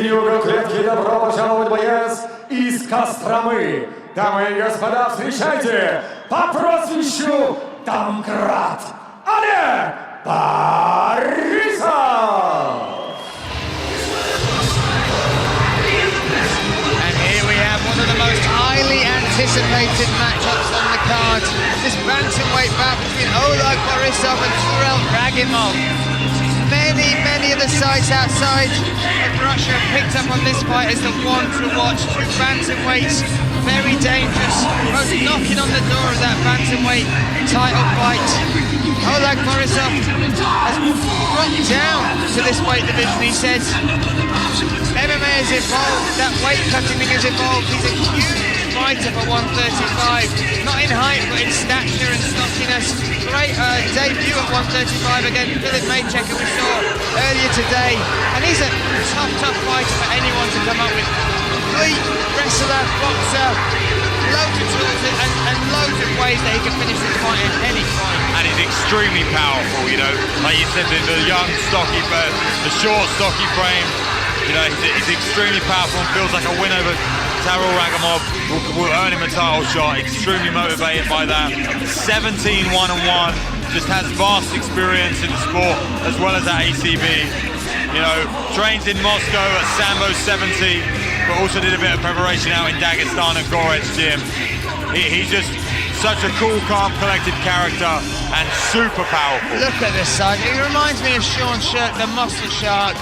синий угол клетки, добро пожаловать, боец из Костромы. Дамы и господа, встречайте по прозвищу Домкрат Олег Борисов! One of the most highly anticipated matchups on the card. This bantamweight bout between Oleg Borisov and Turral Ragimov. Many of the sites outside of Russia have picked up on this fight as the one to watch. Two bantamweights, very dangerous, both knocking on the door of that bantamweight title fight. Oleg Borisov has dropped down to this weight division, he says. MMA has evolved, that weight cutting thing has evolved. He's a huge fighter for 135, not in height but in stature and stockiness. Great debut at 135 against Philip Maychecker we saw earlier today, and he's a tough fighter for anyone to come up with. Complete wrestler, boxer, loads of tools and loads of ways that he can finish this fight at any point. And he's extremely powerful, you know, like you said, the young, stocky, the short, stocky frame. You know, he's extremely powerful and feels like a win over Turral Ragimov will earn him a title shot. Extremely motivated by that. 17-1-1, just has vast experience in the sport as well as at ACB. You know, trains in Moscow at Sambo 70, but also did a bit of preparation out in Dagestan at Goret's gym. He's just such a cool, calm, collected character and super powerful. Look at this side. He reminds me of Sean Shirk, the muscle shark.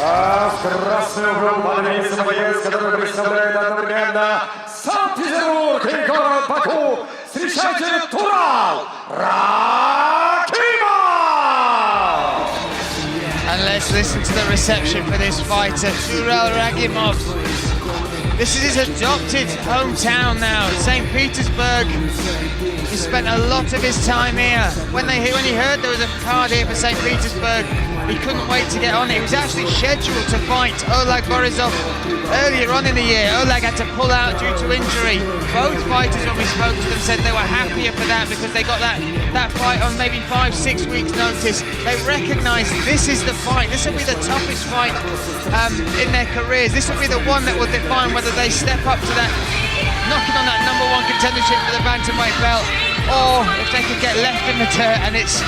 А в красный угол подвинется боец, который представляет одновременно Санкт-Петербург и город Баку. Встречайте, Турал Рагимов! And let's listen to the reception for this fighter, Turral Ragimov. This is his adopted hometown now, St. Petersburg. He spent a lot of his time here. When he heard there was a card here for St. Petersburg, he couldn't wait to get on it. He was actually scheduled to fight Oleg Borisov earlier on in the year. Oleg had to pull out due to injury. Both fighters, when we spoke to them, said they were happier for that because they got that fight on maybe 5-6 weeks notice. They recognise this is the fight. This will be the toughest fight in their careers. This will be the one that will define whether they step up to that, knocking on that #1 contendership for the bantamweight belt, or if they could get left in the dirt. And it's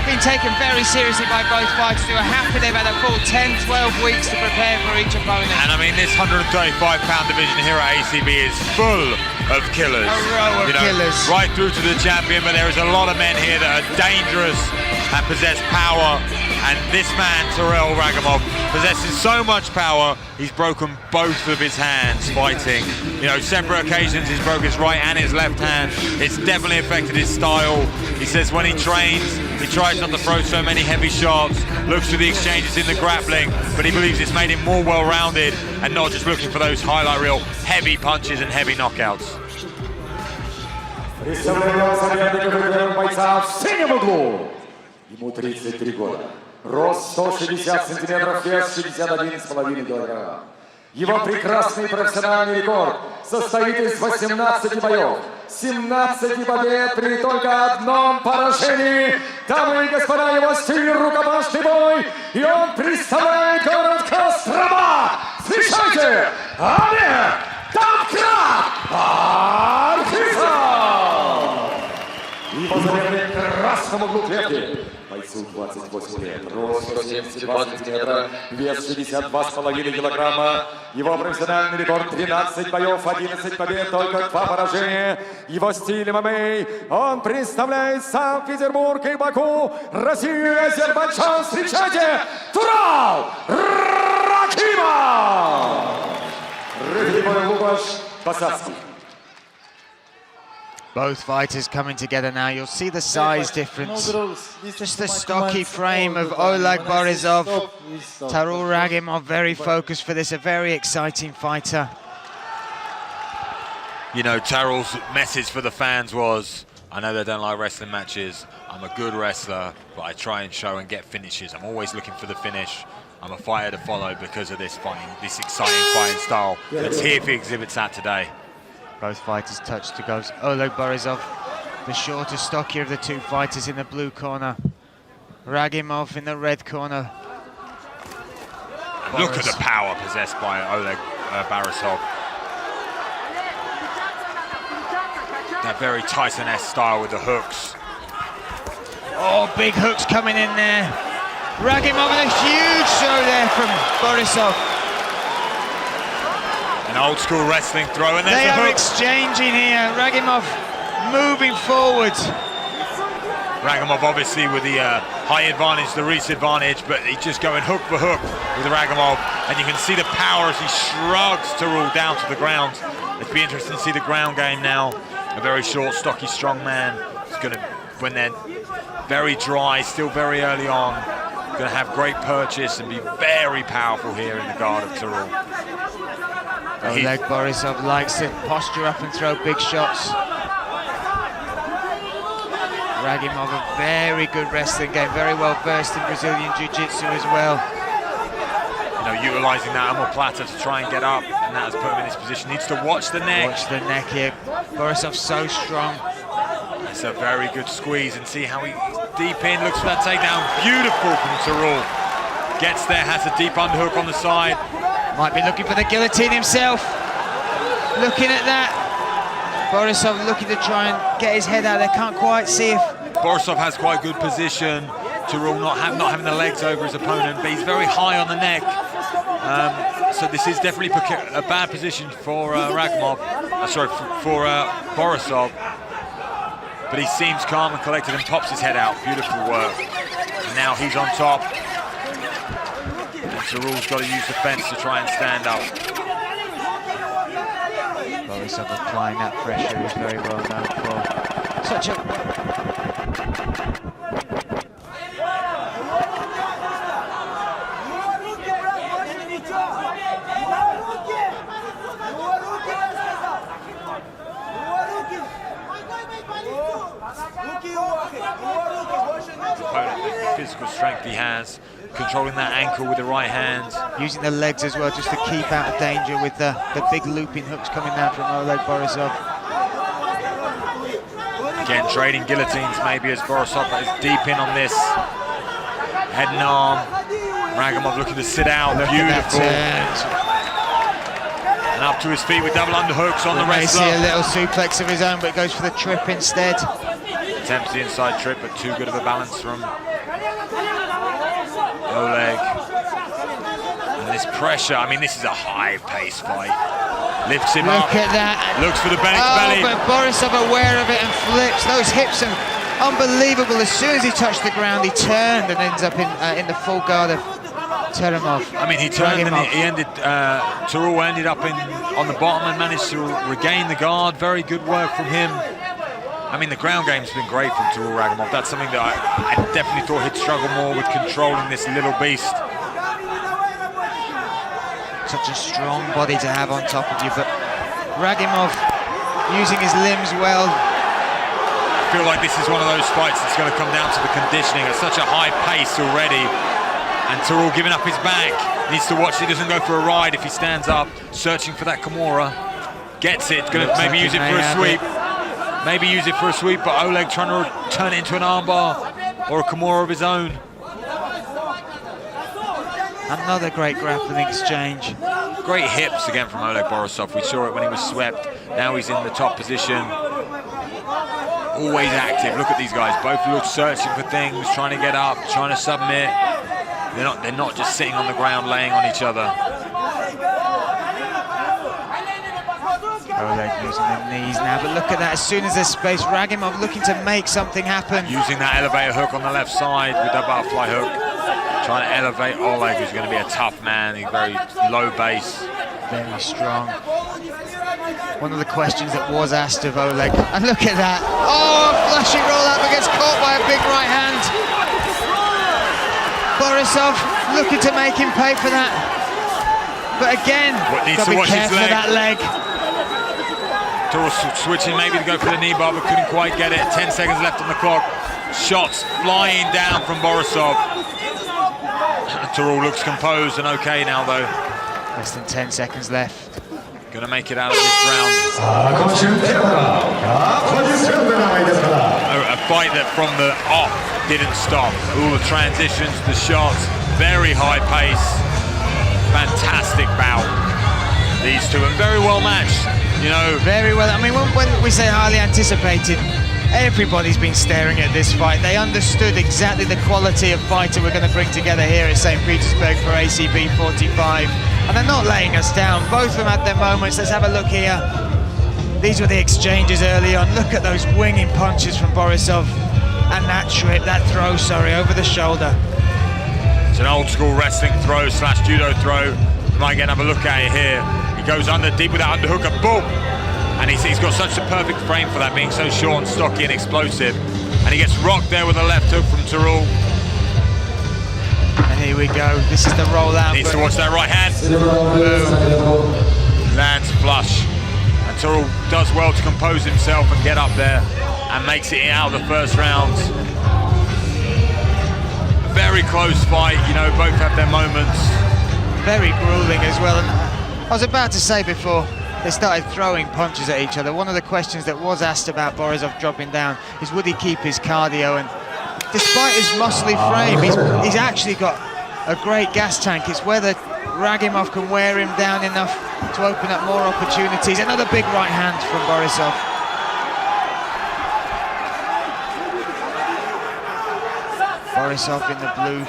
been taken very seriously by both fighters who are happy they've had a full 10-12 weeks to prepare for each opponent. And I mean, this 135-pound division here at ACB is full of killers. A row of killers. Right through to the champion, but there is a lot of men here that are dangerous and possess power. And this man, Turral Ragimov, possesses so much power, he's broken both of his hands fighting. You know, separate occasions he's broke his right and his left hand. It's definitely affected his style. He says when he trains, he tries not to throw so many heavy shots, looks for the exchanges in the grappling, but he believes it's made him more well-rounded and not just looking for those highlight reel heavy punches and heavy knockouts. Представляем соперника бойца в синем углу. Ему 33 года. Рост 160 сантиметров, вес 61,5 килограмм. Его прекрасный профессиональный рекорд состоит из 18 боев, 17 побед при только одном поражении. Дамы и господа, его стиль рукопашный бой, и он представляет город Кострома. Встречайте, Олег Домкрат Борисов! Его завернет в красном углу клетки. Бойцу 28 лет, рост 172 сантиметра, вес 62,5 килограмма. Его профессиональный рекорд 13 боев, 11 побед, только 2 поражения. Его стиль ММА, он представляет Санкт-Петербург и Баку, Россию и Азербайджан. Встречайте, Турал Рагимов! Посадский. Both fighters coming together now. You'll see the size difference. Just the stocky frame of Oleg Borisov. Turral Ragimov very focused for this, a very exciting fighter. You know, Turral's message for the fans was, I know they don't like wrestling matches. I'm a good wrestler, but I try and show and get finishes. I'm always looking for the finish. I'm a fighter to follow because of this fighting, this exciting fighting style. Let's hear if he exhibits that today. Both fighters touch to go. Oleg Borisov, the shorter, stockier of the two fighters, in the blue corner. Ragimov in the red corner. Look at the power possessed by Oleg Borисov. That very Tyson-esque style with the hooks. Oh, big hooks coming in there. Ragimov with a huge throw there from Borисov. An old school wrestling throw, and there's They the are hook. exchanging here. Ragimov moving forward. Ragimov obviously with the high advantage, the reach advantage, but he's just going hook for hook with Ragimov, and you can see the power as he shrugs Tural down to the ground. It'd be interesting to see the ground game now. A very short, stocky, strong man is going to, when they're very dry, still very early on, going to have great purchase and be very powerful here in the guard of Tural. Oleg Borисov likes to posture up and throw big shots. Ragimov, a very good wrestling game, very well versed in Brazilian Jiu-Jitsu as well. You know, utilising that omoplata to try and get up, and that has put him in this position. Needs to watch the neck. Watch the neck here. Borisov's so strong. It's a very good squeeze, and see how he deep in, looks for that takedown. Beautiful from Tural. Gets there, has a deep underhook on the side. Might be looking for the guillotine himself. Looking at that. Borisov looking to try and get his head out there, can't quite see if... Borisov has quite good position. Tural not having the legs over his opponent, but he's very high on the neck. So this is definitely a bad position for Ragimov, for Borisov. But he seems calm and collected and pops his head out. Beautiful work. And now he's on top. And Tural's got to use the fence to try and stand up. Borisov applying that pressure is very well known for. Such a... The physical strength he has, controlling that ankle with the right hand. Using the legs as well, just to keep out of danger with the big looping hooks coming down from Oleg Borисov. Again, trading guillotines maybe as Borosov is deep in on this. Head and arm. Ragimov looking to sit out. Beautiful. And up to his feet with double underhooks on the wrestler. See a little suplex of his own, but goes for the trip instead. Attempts the inside trip, but too good of a balance from Oleg. And this pressure, I mean, this is a high-paced fight. Lifts him up. Look at that. Looks for the belly to belly. But Borisov aware of it and flips. Those hips are unbelievable. As soon as he touched the ground, he turned and ends up in the full guard of Turamov. I mean, he turned and he ended, Tural ended up on the bottom and managed to regain the guard. Very good work from him. I mean, the ground game's been great from Tural Ragimov. That's something that I definitely thought he'd struggle more with, controlling this little beast. Such a strong body to have on top of you, but Ragimov using his limbs well. I feel like this is one of those fights that's going to come down to the conditioning at such a high pace already. And Tural giving up his back. Needs to watch he doesn't go for a ride if he stands up, searching for that Kimura. Gets it, going to maybe use it for a sweep. Maybe use it for a sweep, but Oleg trying to turn it into an armbar or a Kimura of his own. Another great grappling exchange. Great hips again from Oleg Borosov. We saw it when he was swept. Now he's in the top position. Always active. Look at these guys. Both look searching for things, trying to get up, trying to submit. They're not just sitting on the ground laying on each other. Oleg using the knees now, but look at that. As soon as there's space, Ragimov looking to make something happen. Using that elevator hook on the left side with that butterfly hook. Trying to elevate Oleg, who's going to be a tough man. He's very low base. Very strong. One of the questions that was asked of Oleg. And look at that. Oh, a flashy roll up, but gets caught by a big right hand. Borosov looking to make him pay for that. But again, needs got to to be watch his careful of leg. that leg. Tural switching maybe to go for the knee bar, but couldn't quite get it. 10 seconds left on the clock. Shots flying down from Borosov. Tural looks composed and okay now, though. Less than 10 seconds left. Going to make it out of this round. A fight that from the off didn't stop. All the transitions, the shots, very high pace. fantastic bout, these two, and very well matched, you know. Very well. I mean, when we say highly anticipated, everybody's been staring at this fight. They understood exactly the quality of fighter we're going to bring together here at St. Petersburg for ACB 45. And they're not laying us down. Both of them had their moments. Let's have a look here. These were the exchanges early on. Look at those winging punches from Borисov. And that trip, that throw, sorry, over the shoulder. It's an old school wrestling throw / judo throw. You might again have a look at it here. He goes under deep with that underhook and boom! And he's got such a perfect frame for that, being so short and stocky and explosive. And he gets rocked there with a left hook from Tural. And here we go. This is the rollout. Needs to watch that right hand. Boom. Lands flush. And Tural does well to compose himself and get up there and makes it out of the first round. A very close fight, you know, both have their moments. Very grueling as well. And I was about to say before they started throwing punches at each other, one of the questions that was asked about Borисov dropping down is would he keep his cardio, and despite his muscly frame, he's actually got a great gas tank. It's whether Ragimov can wear him down enough to open up more opportunities. Another big right hand from Borисov. Borisov in the blue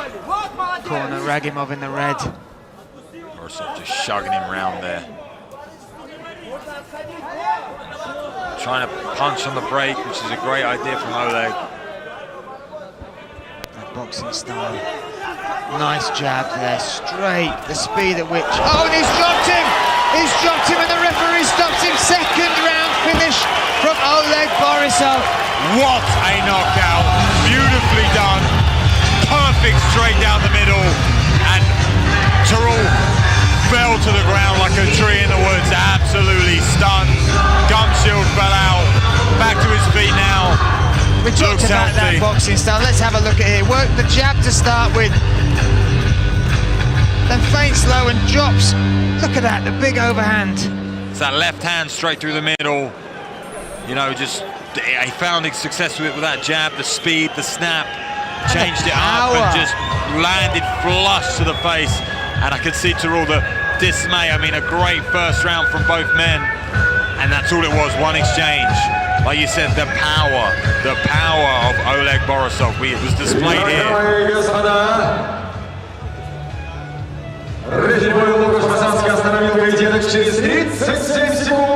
corner, Ragimov in the red. Borisov just shugging him round there. Trying to punch on the break, which is a great idea from Oleg. That boxing style. Nice jab there, straight, the speed at which... Oh, and he's dropped him! He's dropped him and the referee stops him. Second round finish from Oleg Borисov. What a knockout! Beautifully done. Perfect straight down the middle. And Tural fell to the ground like a tree in the woods. Absolutely stunned. Gum shield fell out. Back to his feet now. We talked about that boxing style. Let's have a look at it. Work the jab to start with. Then feints low and drops. Look at that, the big overhand. It's that left hand straight through the middle. You know, just he found success with that jab, the speed, the snap, changed it up and just landed flush to the face. And I could see Tural the dismay. I mean, a great first round from both men. And that's all it was, one exchange. Like you said, the power of Oleg Borисov. It was displayed here. Рагимов остановил поединок через 37 секунд.